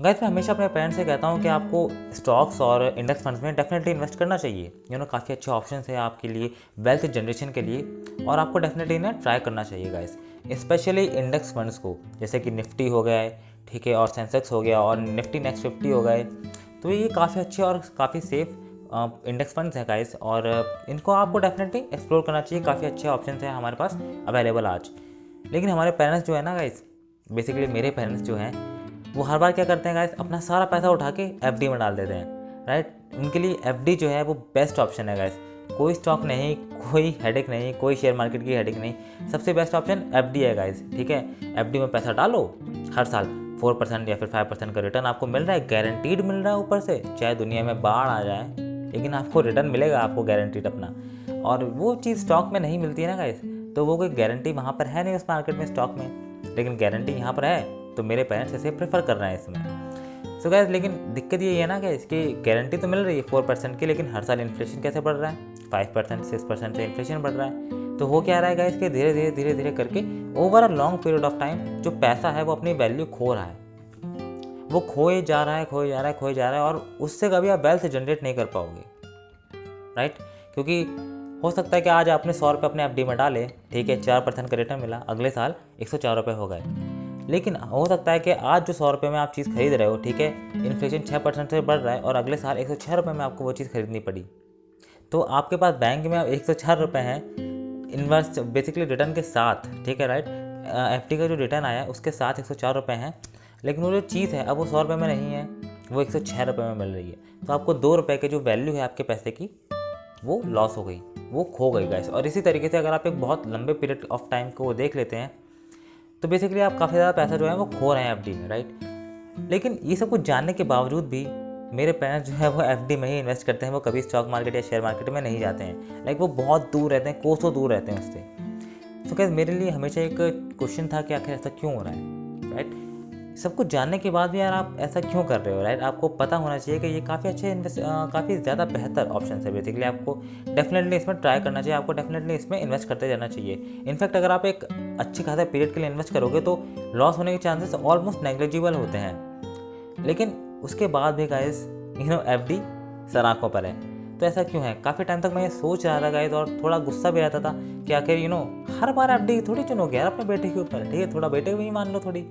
Guys मैं हमेशा अपने पेरेंट्स से कहता हूँ कि आपको स्टॉक्स और इंडेक्स फंड्स में डेफिनेटली इन्वेस्ट करना चाहिए। काफ़ी अच्छे ऑप्शंस हैं आपके लिए वेल्थ जनरेशन के लिए, और आपको डेफिनेटली इन्हें ट्राई करना चाहिए गाइस। स्पेशली इंडेक्स फंड्स को, जैसे कि निफ्टी हो गया है, ठीक है, और सेंसेक्स हो गया, और निफ्टी नेक्स्ट 50 हो गए। तो ये काफ़ी अच्छे और काफ़ी सेफ इंडेक्स फंड्स हैं गाइस, और इनको आपको डेफिनेटली एक्सप्लोर करना चाहिए। काफ़ी अच्छे ऑप्शन हैं हमारे पास अवेलेबल आज। लेकिन हमारे पेरेंट्स जो है ना गाइस, बेसिकली मेरे पेरेंट्स जो हैं, वो हर बार क्या करते हैं गाइस, अपना सारा पैसा उठा के एफडी में डाल देते हैं, राइट। उनके लिए एफडी जो है वो बेस्ट ऑप्शन है गाइस। कोई स्टॉक नहीं, कोई हेडेक नहीं, कोई शेयर मार्केट की हेडेक नहीं, सबसे बेस्ट ऑप्शन एफडी है गाइस, ठीक है। एफडी में पैसा डालो, हर साल 4% या फिर 5% का रिटर्न आपको मिल रहा है, गारंटीड मिल रहा है। ऊपर से चाहे दुनिया में बाढ़ आ जाए, लेकिन आपको रिटर्न मिलेगा, आपको गारंटीड अपना। और वो चीज़ स्टॉक में नहीं मिलती है ना गाइस, तो वो कोई गारंटी वहाँ पर है नहीं उस मार्केट में, स्टॉक में, लेकिन गारंटी यहाँ पर है। तो मेरे पेरेंट्स इसे प्रेफर कर रहे हैं इसमें। सो गाइस, लेकिन दिक्कत ये है ना कि इसकी गारंटी तो मिल रही है 4% की, लेकिन हर साल इन्फ्लेशन कैसे बढ़ रहा है, 5% 6% से इन्फ्लेशन बढ़ रहा है। तो हो क्या रहा है गाइस कि धीरे धीरे धीरे धीरे करके over a long period of time जो पैसा है वो अपनी वैल्यू खो रहा है, वो खोए जा रहा है, खोए जा रहा है, खोए जा रहा है, और उससे कभी आप वेल्थ जनरेट नहीं कर पाओगे, राइट। क्योंकि हो सकता है कि आज आपने 100 रुपये अपने एफडी में डाले, ठीक है, 4% का रिटर्न मिला, अगले साल 104 रुपये हो गए। लेकिन हो सकता है कि आज जो 100 रुपये में आप चीज़ खरीद रहे हो, ठीक है, इन्फ्लेशन 6% से बढ़ रहा है और अगले साल 106 रुपये में आपको वो चीज़ खरीदनी पड़ी। तो आपके पास बैंक में 104 रुपये हैं इन्वेस्ट बेसिकली रिटर्न के साथ, ठीक है, राइट। एफडी का जो रिटर्न आया है उसके साथ 104 रुपये हैं, लेकिन वो जो चीज़ है अब वो 100 रुपये में नहीं है, वो 106 रुपये में मिल रही है। तो आपको 2 रुपये की जो वैल्यू है आपके पैसे की, वो लॉस हो गई, वो खो गई गाइस। और इसी तरीके से अगर आप एक बहुत लंबे पीरियड ऑफ टाइम को देख लेते हैं, तो बेसिकली आप काफ़ी ज़्यादा पैसा जो है वो खो रहे हैं एफडी में, राइट। लेकिन ये सब कुछ जानने के बावजूद भी मेरे पेरेंट्स जो है वो एफडी में ही इन्वेस्ट करते हैं, वो कभी स्टॉक मार्केट या शेयर मार्केट में नहीं जाते हैं। लाइक वो बहुत दूर रहते हैं, कोसों दूर रहते हैं उससे। तो गाइस मेरे लिए हमेशा एक क्वेश्चन था कि आखिर ऐसा क्यों हो रहा है, राइट। सब कुछ जानने के बाद भी यार आप ऐसा क्यों कर रहे हो, राइट। आपको पता होना चाहिए कि ये काफ़ी अच्छे काफ़ी ज़्यादा बेहतर ऑप्शन है। बेसिकली आपको डेफिनेटली इसमें ट्राई करना चाहिए, आपको डेफिनेटली इसमें इन्वेस्ट करते जाना चाहिए। इनफैक्ट अगर आप एक अच्छी खासा पीरियड के लिए इन्वेस्ट करोगे तो लॉस होने के चांसेस ऑलमोस्ट नेग्लिजिबल होते हैं। लेकिन उसके बाद भी गाइस एफडी सर आँखों पर है। तो ऐसा क्यों है? काफ़ी टाइम तक मैं ये सोच रहा था गाइस, और थोड़ा गुस्सा भी रहता था कि आखिर हर बार एफडी थोड़ी चुनोगे यार अपने बेटे के ऊपर, ठीक है, थोड़ा बेटे को भी मान लो थोड़ी,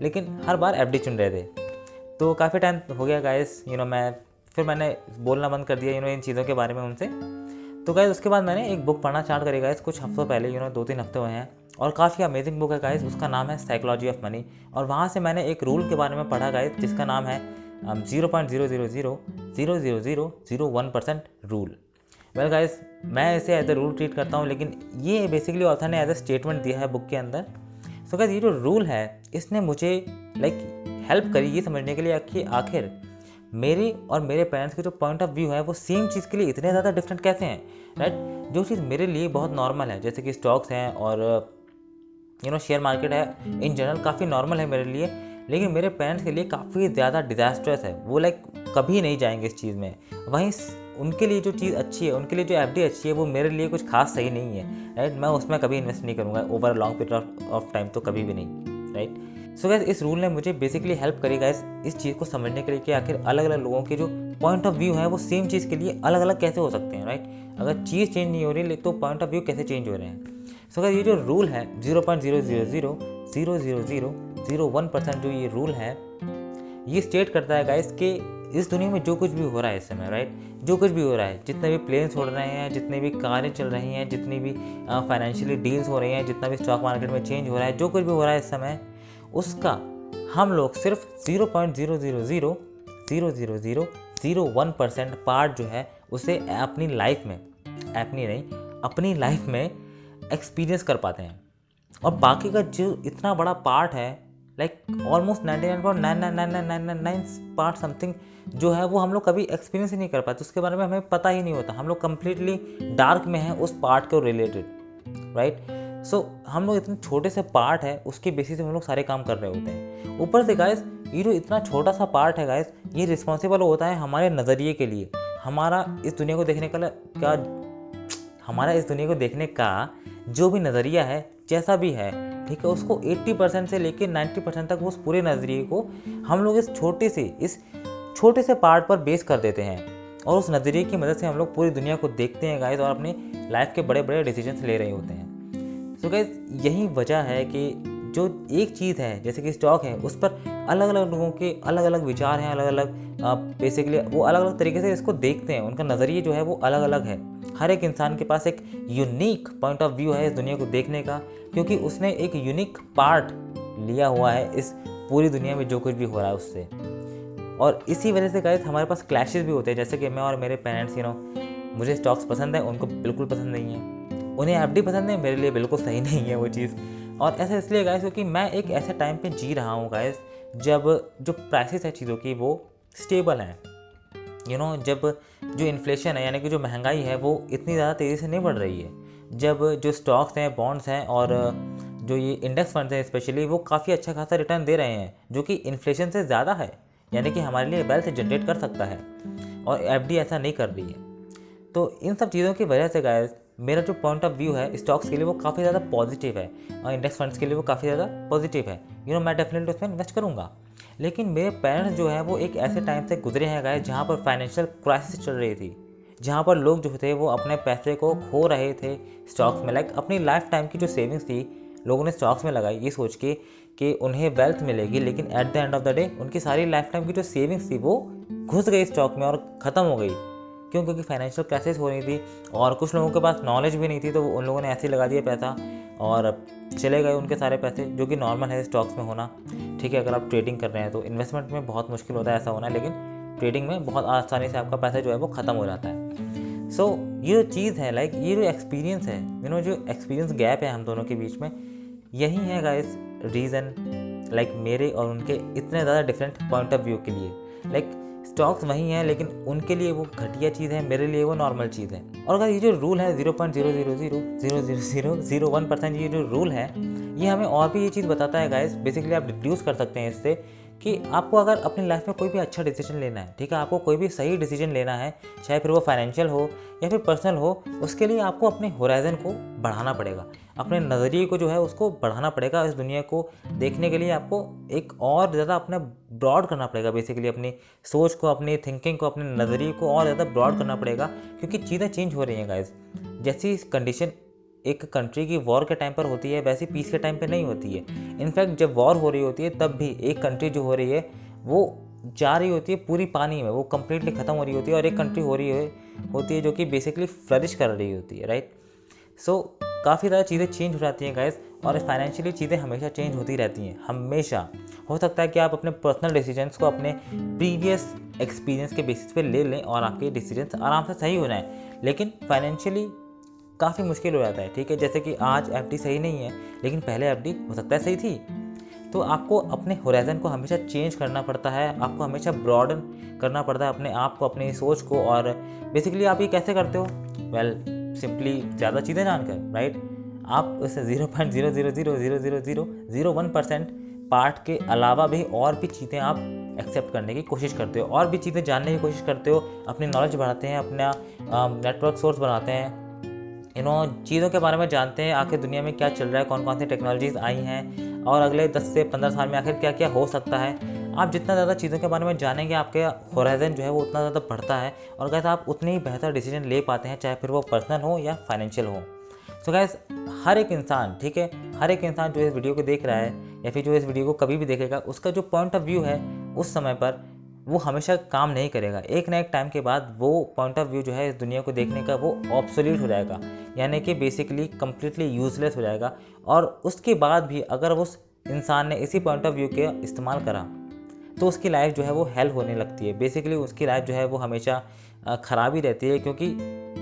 लेकिन हर बार एफडी चुन रहे थे। तो काफ़ी टाइम हो गया गाइस, मैंने बोलना बंद कर दिया इन चीज़ों के बारे में उनसे। तो गाइस उसके बाद मैंने एक बुक पढ़ना स्टार्ट करी गाइस कुछ हफ्तों पहले, 2-3 हफ्ते हुए हैं, और काफ़ी अमेजिंग बुक है गाइस। उसका नाम है साइकोलॉजी ऑफ मनी, और वहाँ से मैंने एक रूल के बारे में पढ़ा गाइस, जिसका नाम है 0.0000001% रूल। वेल गाइस, मैं इसे एज ए रूल ट्रीट करता हूँ, लेकिन ये बेसिकली ऑथर ने एज ए स्टेटमेंट दिया है बुक के अंदर। सो गाइस ये जो रूल है, इसने मुझे हेल्प करी ये समझने के लिए कि आखिर मेरे और मेरे पेरेंट्स के जो पॉइंट ऑफ व्यू है वो सेम चीज़ के लिए इतने ज़्यादा डिफरेंट कैसे हैं, राइट। जो चीज़ मेरे लिए बहुत नॉर्मल है, जैसे कि स्टॉक्स हैं और शेयर मार्केट है, इन जनरल काफ़ी नॉर्मल है मेरे लिए, लेकिन मेरे पेरेंट्स के लिए काफ़ी ज़्यादा डिजास्टर्स है। वो कभी नहीं जाएंगे इस चीज़ में। वहीं उनके लिए जो चीज़ अच्छी है, उनके लिए जो एफडी अच्छी है, वो मेरे लिए कुछ खास सही नहीं है, राइट। मैं उसमें कभी इन्वेस्ट नहीं करूँगा over long period of time, तो कभी भी नहीं, राइट। सो गाइस इस रूल ने मुझे बेसिकली हेल्प करी गाइस इस चीज़ को समझने के लिए कि आखिर अलग अलग लोगों के जो पॉइंट ऑफ व्यू है वो सेम चीज़ के लिए अलग अलग कैसे हो सकते हैं, राइट। अगर चीज़ चेंज नहीं हो रही तो पॉइंट ऑफ व्यू कैसे चेंज हो रहे हैं। सो गाइस ये जो रूल है 0.0000001% जो ये रूल है, ये स्टेट करता है गाइस कि इस दुनिया में जो कुछ भी हो रहा है इस समय, राइट, जो कुछ भी हो रहा है, जितने भी प्लेन्स उड़ रहे हैं, जितनी भी कारें चल रही हैं, जितनी भी फाइनेंशियली डील्स हो रही हैं, जितना भी स्टॉक मार्केट में चेंज हो रहा है, जो कुछ भी हो रहा है इस समय, उसका हम लोग सिर्फ 0.0000001% पार्ट जो है उसे अपनी लाइफ में एक्सपीरियंस कर पाते हैं। और बाकी का जो इतना बड़ा पार्ट है, ऑलमोस्ट 99.99999 पार्ट समथिंग जो है, वो हम लोग कभी एक्सपीरियंस ही नहीं कर पाते, उसके बारे में हमें पता ही नहीं होता। हम लोग कंप्लीटली डार्क में हैं उस पार्ट को रिलेटेड, राइट। सो हम लोग इतने छोटे से पार्ट है, उसके बेसिस पे हम लोग सारे काम कर रहे होते हैं। ऊपर से गाइस ये जो इतना छोटा सा पार्ट है गाइस, ये रिस्पॉन्सिबल होता है हमारे नज़रिए के लिए, हमारा इस दुनिया को देखने का जो भी नज़रिया है, जैसा भी है, ठीक है, उसको 80% से लेकर 90% तक उस पूरे नज़रिए को हम लोग इस छोटे से पार्ट पर बेस कर देते हैं, और उस नज़रिए की मदद से हम लोग पूरी दुनिया को देखते हैं गाइस, और अपनी लाइफ के बड़े बड़े डिसीजंस ले रहे होते हैं। सो गाइस, यही वजह है कि जो एक चीज़ है जैसे कि स्टॉक है, उस पर अलग अलग लोगों के अलग अलग विचार हैं, अलग अलग बेसिकली वो अलग अलग तरीके से इसको देखते हैं, उनका नज़रिए जो है वो अलग अलग है। हर एक इंसान के पास एक यूनिक पॉइंट ऑफ व्यू है इस दुनिया को देखने का, क्योंकि उसने एक यूनिक पार्ट लिया हुआ है इस पूरी दुनिया में जो कुछ भी हो रहा है उससे। और इसी वजह से गाइस हमारे पास क्लैशेस भी होते हैं, जैसे कि मैं और मेरे पेरेंट्स मुझे स्टॉक्स पसंद है, उनको बिल्कुल पसंद नहीं है, उन्हें एफडी पसंद है, मेरे लिए बिल्कुल सही नहीं है वो चीज़। और ऐसा इसलिए गाइस क्योंकि मैं एक ऐसे टाइम पे जी रहा हूँ गाइस जब जो प्राइसेस है चीज़ों की वो स्टेबल हैं। जब जो इन्फ्लेशन है यानी कि जो महंगाई है वो इतनी ज़्यादा तेज़ी से नहीं बढ़ रही है, जब जो स्टॉक्स हैं, बॉन्ड्स हैं और जो ये इंडेक्स फंड्स हैं स्पेशली, वो काफ़ी अच्छा खासा रिटर्न दे रहे हैं जो कि इन्फ्लेशन से ज़्यादा है, यानी कि हमारे लिए वेल्थ जनरेट कर सकता है, और एफडी ऐसा नहीं कर रही है। तो इन सब चीज़ों की वजह से गाइस मेरा जो पॉइंट ऑफ व्यू है स्टॉक्स के लिए वो काफ़ी ज़्यादा पॉजिटिव है, और इंडेक्स फंड्स के लिए वो काफ़ी ज़्यादा पॉजिटिव है। मैं डेफिनेटली उसमें इन्वेस्ट करूँगा। लेकिन मेरे पेरेंट्स जो है वो एक ऐसे टाइम से गुजरे हैं गाइस जहाँ पर फाइनेंशियल क्राइसिस चल रही थी, जहाँ पर लोग जो थे वो अपने पैसे को खो रहे थे स्टॉक्स में। अपनी लाइफ टाइम की जो सेविंग्स थी लोगों ने स्टॉक्स में लगाई ये सोच के कि उन्हें वेल्थ मिलेगी, लेकिन at the end of the day उनकी सारी लाइफ टाइम की जो सेविंग्स थी वो घुस गई स्टॉक में और ख़त्म हो गई। क्यों? क्योंकि फाइनेंशियल क्राइसिस हो रही थी और कुछ लोगों के पास नॉलेज भी नहीं थी, तो उन लोगों ने ऐसे ही लगा दिया पैसा और चले गए उनके सारे पैसे, जो कि नॉर्मल है स्टॉक्स में होना। ठीक है, अगर आप ट्रेडिंग कर रहे हैं तो इन्वेस्टमेंट में बहुत मुश्किल होता है ऐसा होना, लेकिन ट्रेडिंग में बहुत आसानी से आपका पैसा जो है वो ख़त्म हो जाता है। सो ये जो चीज़ है ये जो एक्सपीरियंस है, जो एक्सपीरियंस गैप है हम दोनों के बीच में, यही है गाइस रीज़न मेरे और उनके इतने ज़्यादा डिफरेंट पॉइंट ऑफ व्यू के लिए। स्टॉक्स वही हैं, लेकिन उनके लिए वो घटिया चीज़ है, मेरे लिए वो नॉर्मल चीज़ है। और अगर ये जो रूल है 0.0000001% ये जो रूल है, ये हमें और भी ये चीज़ बताता है गाइस, बेसिकली आप डिड्यूस कर सकते हैं इससे कि आपको अगर अपनी लाइफ में कोई भी अच्छा डिसीजन लेना है, ठीक है, आपको कोई भी सही डिसीजन लेना है, चाहे फिर वो फाइनेंशियल हो या फिर पर्सनल हो, उसके लिए आपको अपने होराइजन को बढ़ाना पड़ेगा, अपने नज़रिए को जो है उसको बढ़ाना पड़ेगा। इस दुनिया को देखने के लिए आपको एक और ज़्यादा अपना ब्रॉड करना पड़ेगा, बेसिकली अपनी सोच को, अपनी थिंकिंग को, अपने नज़रिए को और ज़्यादा ब्रॉड करना पड़ेगा, क्योंकि चीज़ें चेंज हो रही हैं गाइस। जैसी कंडीशन एक कंट्री की वॉर के टाइम पर होती है वैसी पीस के टाइम पे नहीं होती है। इनफैक्ट जब वॉर हो रही होती है तब भी एक कंट्री जो हो रही है वो जा रही होती है पूरी पानी में, वो कम्प्लीटली ख़त्म हो रही होती है, और एक कंट्री हो रही होती है जो कि बेसिकली फ्लरिश कर रही होती है, राइट। सो काफ़ी ज़्यादा चीज़ें चेंज हो जाती हैं गाइस, और फाइनेंशियली चीज़ें हमेशा चेंज होती रहती हैं, हमेशा। हो सकता है कि आप अपने पर्सनल डिसीजंस को अपने प्रीवियस एक्सपीरियंस के बेसिस पे ले लें और आपके डिसीजंस आराम से सही हो जाएं, लेकिन फाइनेंशियली काफ़ी मुश्किल हो जाता है। ठीक है, जैसे कि आज एफडी सही नहीं है, लेकिन पहले एफडी हो सकता है सही थी। तो आपको अपने होराइजन को हमेशा चेंज करना पड़ता है, आपको हमेशा ब्रॉडन करना पड़ता है अपने आप को, अपनी सोच को। और बेसिकली आप ये कैसे करते हो? सिंपली ज़्यादा चीज़ें जानकर, राइट। आप उस 0.0000001% पार्ट के अलावा भी और भी चीज़ें आप एक्सेप्ट करने की कोशिश करते हो, और भी चीज़ें जानने की कोशिश करते हो, अपनी नॉलेज बढ़ाते हैं, अपना नेटवर्क सोर्स बनाते हैं, चीज़ों के बारे में जानते हैं, आखिर दुनिया में क्या चल रहा है, कौन कौन सी टेक्नोलॉजीज़ आई हैं, और अगले 10 से 15 साल में आखिर क्या क्या हो सकता है। आप जितना ज़्यादा चीज़ों के बारे में जानेंगे, आपके होराइजन जो है वो उतना ज़्यादा बढ़ता है, और गाइस आप उतने ही बेहतर डिसीजन ले पाते हैं, चाहे फिर वो पर्सनल हो या फाइनेंशियल हो। सो गाइस हर एक इंसान, ठीक है, हर एक इंसान जो इस वीडियो को देख रहा है या फिर जो इस वीडियो को कभी भी देखेगा, उसका जो पॉइंट ऑफ व्यू है उस समय पर वो हमेशा काम नहीं करेगा। एक ना एक टाइम के बाद वो पॉइंट ऑफ व्यू जो है इस दुनिया को देखने का वो ऑब्सोल्यूट हो जाएगा, यानी कि बेसिकली कम्प्लीटली यूजलेस हो जाएगा। और उसके बाद भी अगर उस इंसान ने इसी पॉइंट ऑफ व्यू के इस्तेमाल करा तो उसकी लाइफ जो है वो हेल होने लगती है। बेसिकली उसकी लाइफ जो है वो हमेशा ख़राब ही रहती है, क्योंकि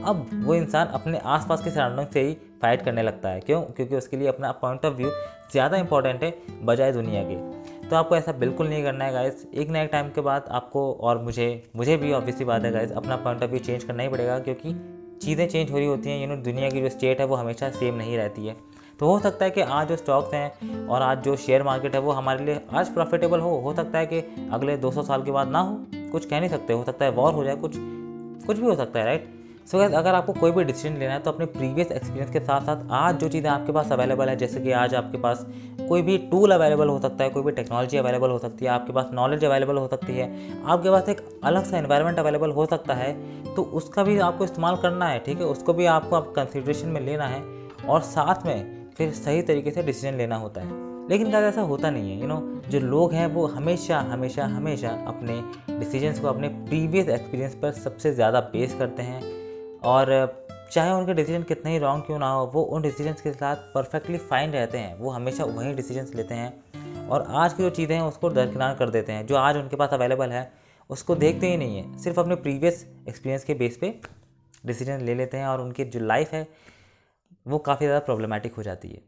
अब वो इंसान अपने आसपास के सराउंडिंग से ही फाइट करने लगता है। क्यों? क्योंकि उसके लिए अपना पॉइंट ऑफ व्यू ज़्यादा इंपॉर्टेंट है बजाय दुनिया के। तो आपको ऐसा बिल्कुल नहीं करना है गाइस। एक ना एक टाइम के बाद आपको और मुझे भी ऑब्वियसली बात है गाइस, अपना पॉइंट ऑफ व्यू चेंज करना ही पड़ेगा, क्योंकि चीज़ें चेंज हो रही होती हैं। दुनिया की जो स्टेट है वो हमेशा सेम नहीं रहती है। तो हो सकता है कि आज जो स्टॉक्स हैं और आज जो शेयर मार्केट है वो हमारे लिए आज प्रॉफिटेबल हो सकता है कि अगले 200 साल के बाद ना हो, कुछ कह नहीं सकते। हो सकता है वॉर हो जाए, कुछ भी हो सकता है, राइट। सो गाइस, अगर आपको कोई भी डिसीजन लेना है तो अपने प्रीवियस एक्सपीरियंस के साथ साथ आज जो चीज़ें आपके पास अवेलेबल है, जैसे कि आज आपके पास कोई भी टूल अवेलेबल हो सकता है, कोई भी टेक्नोलॉजी अवेलेबल हो सकती है, आपके पास नॉलेज अवेलेबल हो सकती है, आपके पास एक अलग सा एनवायरनमेंट अवेलेबल हो सकता है, तो उसका भी आपको इस्तेमाल करना है, ठीक है, उसको भी आपको कंसिडरेशन में लेना है और साथ में फिर सही तरीके से डिसीजन लेना होता है। लेकिन गाइस ऐसा होता नहीं है, जो लोग हैं वो हमेशा हमेशा हमेशा अपने डिसीजंस को अपने प्रीवियस एक्सपीरियंस पर सबसे ज़्यादा बेस करते हैं, और चाहे उनके डिसीजन कितने ही रॉन्ग क्यों ना हो, वो उन डिसीजंस के साथ परफेक्टली फाइन रहते हैं, वो हमेशा वही डिसीजंस लेते हैं और आज की जो चीज़ें हैं उसको दरकिनार कर देते हैं। जो आज उनके पास अवेलेबल है उसको देखते ही नहीं है, सिर्फ अपने प्रीवियस एक्सपीरियंस के बेस पे डिसीजन ले लेते हैं और उनकी जो लाइफ है वो काफ़ी ज़्यादा प्रॉब्लमेटिक हो जाती है।